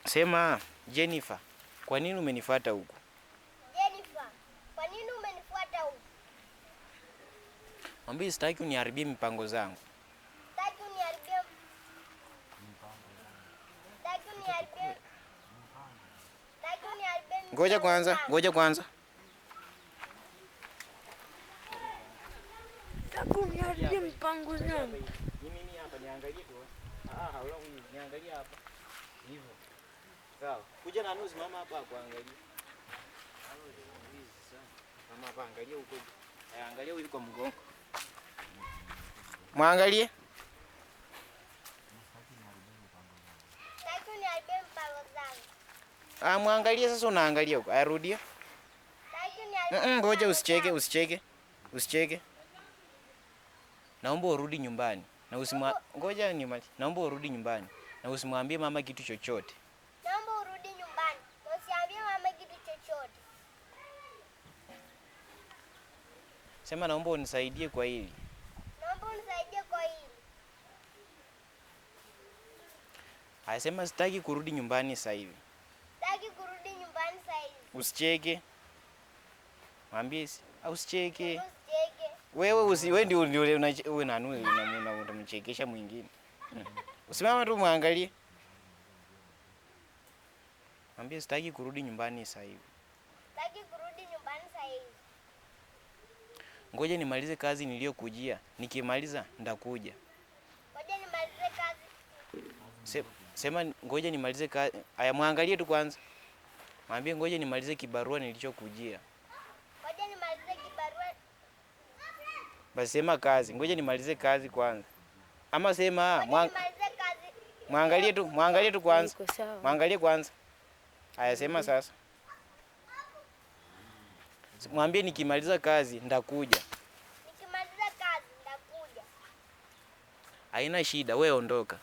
Sema Jennifer, kwa nini umenifuata huku? Jennifer, kwa nini umenifuata huku? Mwambie sitaki uniharibie mipango zangu. Sitaki uniharibie mipango zangu. Ngoja kwanza. Sitaki uniharibie mipango zangu. Mimi hapa niangalie tu. Haula niangalie hapa. Hivyo. Sawa. Kuja na nusu mama hapa kuangalia. Mama hapa angalia huko. Angalia huko kwa mgongo. Muangalie. Sitaki uniharibie mipango zangu. Muangalie sasa, unaangalia huko. Rudia. Sitaki uniharibie. Ngoja usicheke. Naomba urudi nyumbani. Ngoja nimalize. Naomba urudi nyumbani. Na usimwambie mama kitu chochote. Naomba urudi nyumbani. Na usiambie mama kitu chochote. Sema naomba unisaidie kwa hili. Naomba unisaidie kwa hili. Sema sitaki kurudi nyumbani sasa hivi. Sitaki kurudi nyumbani sasa hivi. Usicheke. Mwambie usicheke. Usicheke. Wewe ndio wewe nani unamchekesha mwingine. Usimama tu muangalie. Mwambie sitaki kurudi nyumbani sasa hivi. Sitaki kurudi nyumbani sasa hivi. Ngoja nimalize kazi niliyokujia. Nikimaliza ndakuja. Ngoja nimalize kazi. Sema ngoja nimalize kazi. Aya, muangalie tu kwanza. Mwambie ngoja nimalize kibarua nilichokujia. Ngoja nimalize kibarua. Basi sema kazi. Ngoja nimalize kazi kwanza. Ama sema muangalie tu kwanza. Muangalie kwanza. Aya, sema sasa. Mwambie nikimaliza kazi ndakuja. Nikimaliza kazi ndakuja. Haina shida, wewe ondoka.